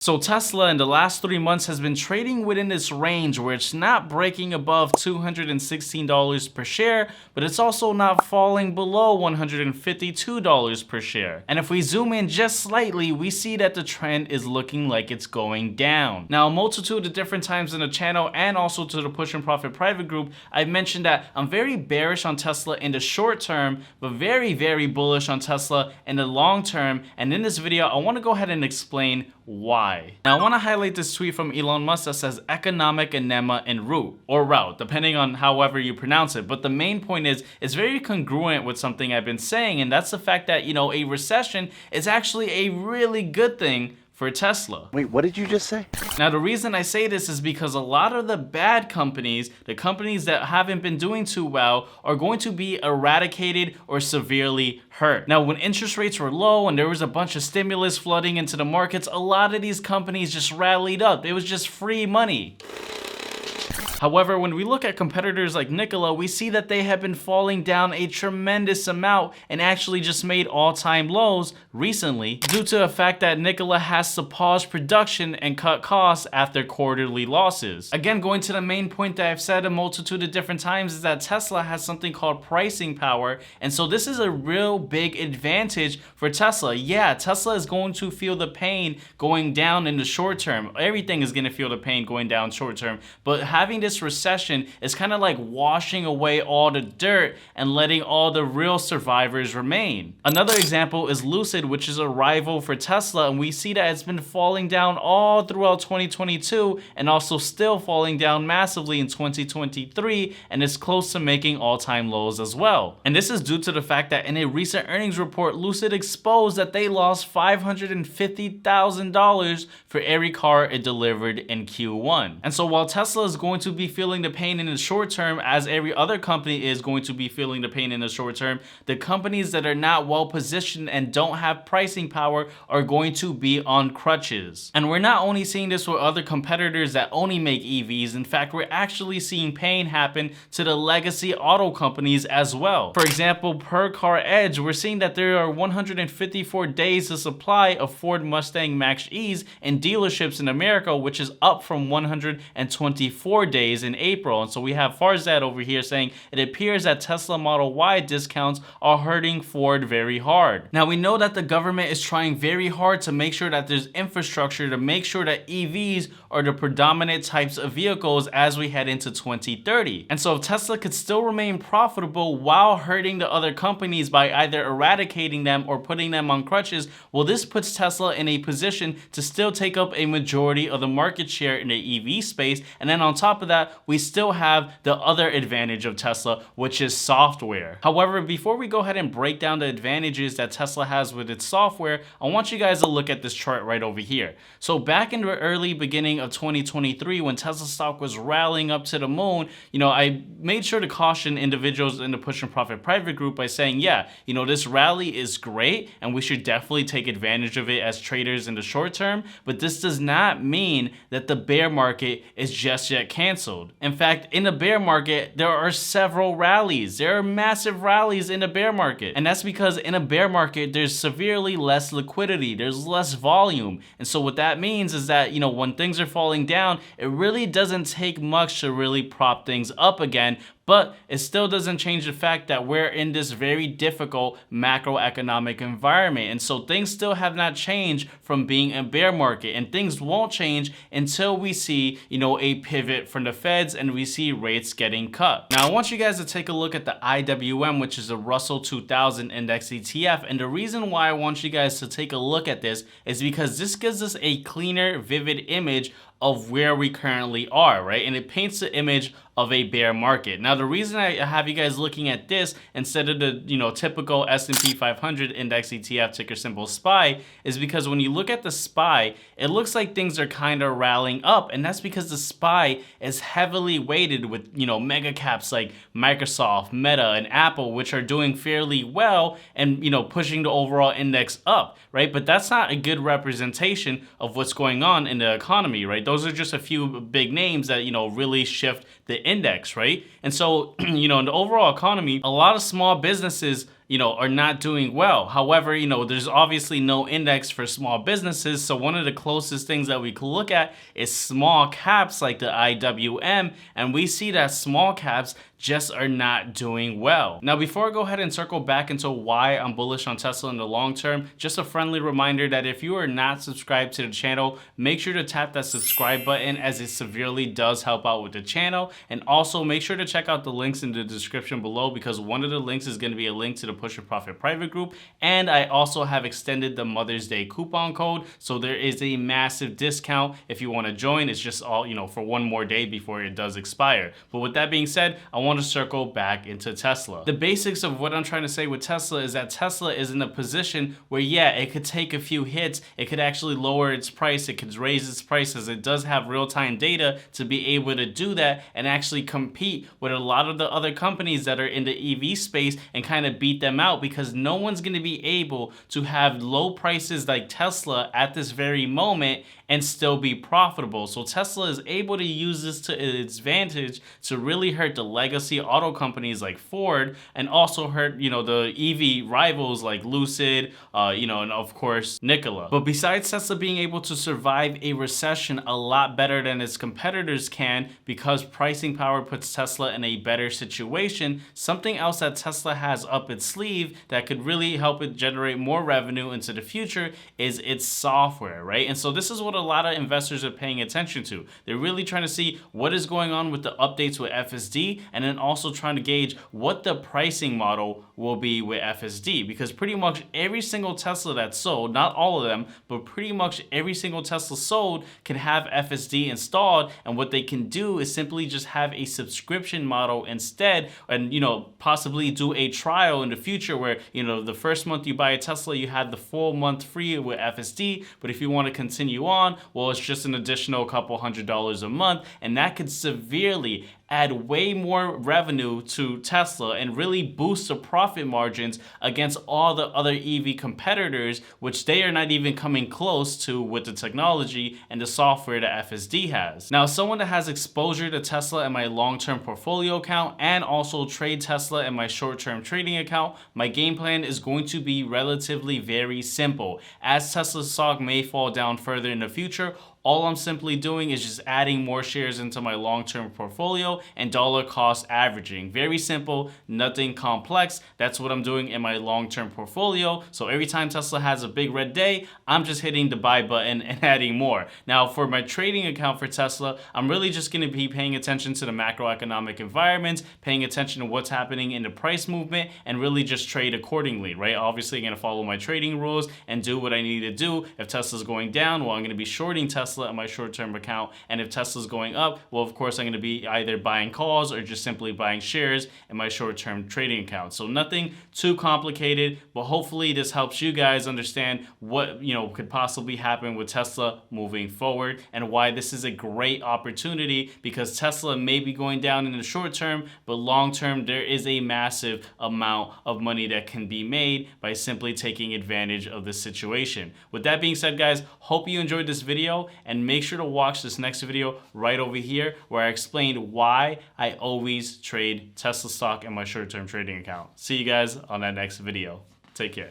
So Tesla in the last 3 months has been trading within this range where it's not breaking above $216 per share, but it's also not falling below $152 per share. And if we zoom in just slightly, we see that the trend is looking like it's going down. Now, a multitude of different times in the channel and also to the Push and Profit private group, I've mentioned that I'm very bearish on Tesla in the short term, but very, very bullish on Tesla in the long term. And in this video, I want to go ahead and explain why. Now, I want to highlight this tweet from Elon Musk that says economic enema en route, or route, depending on however you pronounce it. But the main point is, it's very congruent with something I've been saying, and that's the fact that, a recession is actually a really good thing for Tesla. Wait, what did you just say? Now, the reason I say this is because a lot of the bad companies, the companies that haven't been doing too well, are going to be eradicated or severely hurt. Now, when interest rates were low and there was a bunch of stimulus flooding into the markets, a lot of these companies just rallied up. It was just free money. However, when we look at competitors like Nikola, we see that they have been falling down a tremendous amount and actually just made all-time lows recently due to the fact that Nikola has to pause production and cut costs after quarterly losses. Again, going to the main point that I've said a multitude of different times is that Tesla has something called pricing power, and so this is a real big advantage for Tesla. Yeah, Tesla is going to feel the pain going down in the short term. Everything is going to feel the pain going down short term, but having this recession is kind of like washing away all the dirt and letting all the real survivors remain. Another example is Lucid, which is a rival for Tesla, and we see that it's been falling down all throughout 2022 and also still falling down massively in 2023, and is close to making all-time lows as well. And this is due to the fact that in a recent earnings report, Lucid exposed that they lost $550,000 for every car it delivered in Q1. And so while Tesla is going to be feeling the pain in the short term, as every other company is going to be feeling the pain in the short term, the companies that are not well positioned and don't have pricing power are going to be on crutches. And we're not only seeing this with other competitors that only make EVs, in fact, we're actually seeing pain happen to the legacy auto companies as well. For example, per Car Edge, we're seeing that there are 154 days of supply of Ford Mustang Mach-E's in dealerships in America, which is up from 124 days in April. And so we have Farzad over here saying it appears that Tesla Model Y discounts are hurting Ford very hard. Now, we know that the government is trying very hard to make sure that there's infrastructure to make sure that EVs are the predominant types of vehicles as we head into 2030. And so if Tesla could still remain profitable while hurting the other companies by either eradicating them or putting them on crutches, well, this puts Tesla in a position to still take up a majority of the market share in the EV space. And then on top of that, we still have the other advantage of Tesla, which is software. However, before we go ahead and break down the advantages that Tesla has with its software, I want you guys to look at this chart right over here. So back in the early beginning of 2023, when Tesla stock was rallying up to the moon, I made sure to caution individuals in the Push and Profit private group by saying, yeah, this rally is great and we should definitely take advantage of it as traders in the short term, but this does not mean that the bear market is just yet canceled. In fact, in the bear market, there are several rallies. There are massive rallies in the bear market. And that's because in a bear market, there's severely less liquidity. There's less volume. And so what that means is that, when things are falling down, it really doesn't take much to really prop things up again. But it still doesn't change the fact that we're in this very difficult macroeconomic environment. And so things still have not changed from being a bear market. And things won't change until we see, a pivot from the Feds and we see rates getting cut. Now, I want you guys to take a look at the IWM, which is the Russell 2000 Index ETF. And the reason why I want you guys to take a look at this is because this gives us a cleaner, vivid image of where we currently are, right? And it paints the image of a bear market. Now, the reason I have you guys looking at this instead of the typical S&P 500 index ETF, ticker symbol SPY, is because when you look at the SPY, it looks like things are kind of rallying up, and that's because the SPY is heavily weighted with mega caps like Microsoft, Meta, and Apple, which are doing fairly well and pushing the overall index up, right? But that's not a good representation of what's going on in the economy, right? Those are just a few big names that really shift the index, right? And so in the overall economy, a lot of small businesses are not doing well. However, there's obviously no index for small businesses. So one of the closest things that we could look at is small caps like the IWM. And we see that small caps just are not doing well. Now, before I go ahead and circle back into why I'm bullish on Tesla in the long term, just a friendly reminder that if you are not subscribed to the channel, make sure to tap that subscribe button, as it severely does help out with the channel. And also make sure to check out the links in the description below, because one of the links is going to be a link to the Push Your Profit private group. And I also have extended the Mother's Day coupon code. So there is a massive discount if you want to join. It's just all, for one more day before it does expire. But with that being said, I want to circle back into Tesla. The basics of what I'm trying to say with Tesla is that Tesla is in a position where, yeah, it could take a few hits, it could actually lower its price, it could raise its prices. It does have real-time data to be able to do that and actually compete with a lot of the other companies that are in the EV space and kind of beat them out, because no one's going to be able to have low prices like Tesla at this very moment and still be profitable. So Tesla is able to use this to its advantage to really hurt the legacy auto companies like Ford, and also hurt, the EV rivals like Lucid, and of course Nikola. But besides Tesla being able to survive a recession a lot better than its competitors can, because pricing power puts Tesla in a better situation, something else that Tesla has up its sleeve that could really help it generate more revenue into the future is its software, right? And so this is what a lot of investors are paying attention to. They're really trying to see what is going on with the updates with FSD, and then also trying to gauge what the pricing model will be with FSD, because pretty much every single Tesla that's sold, not all of them, but pretty much every single Tesla sold can have FSD installed, and what they can do is simply just have a subscription model instead, and possibly do a trial in the future where the first month you buy a Tesla, you have the full month free with FSD, but if you want to continue on, well, it's just an additional couple $100 a month, and that could severely add way more revenue to Tesla and really boost the profit margins against all the other EV competitors, which they are not even coming close to with the technology and the software that FSD has. Now, as someone that has exposure to Tesla in my long-term portfolio account and also trade Tesla in my short-term trading account, my game plan is going to be relatively very simple. As Tesla's stock may fall down further in the future, all I'm simply doing is just adding more shares into my long-term portfolio and dollar cost averaging. Very simple, nothing complex. That's what I'm doing in my long-term portfolio. So every time Tesla has a big red day, I'm just hitting the buy button and adding more. Now, for my trading account for Tesla, I'm really just going to be paying attention to the macroeconomic environment, paying attention to what's happening in the price movement, and really just trade accordingly, right? Obviously, I'm going to follow my trading rules and do what I need to do. If Tesla's going down, well, I'm going to be shorting Tesla in my short-term account, and if Tesla's going up, well, of course, I'm going to be either buying calls or just simply buying shares in my short-term trading account. So nothing too complicated, but hopefully this helps you guys understand what could possibly happen with Tesla moving forward, and why this is a great opportunity, because Tesla may be going down in the short term, but long term there is a massive amount of money that can be made by simply taking advantage of the situation. With that being said, guys, hope you enjoyed this video, and make sure to watch this next video right over here, where I explained why I always trade Tesla stock in my short-term trading account. See you guys on that next video. Take care.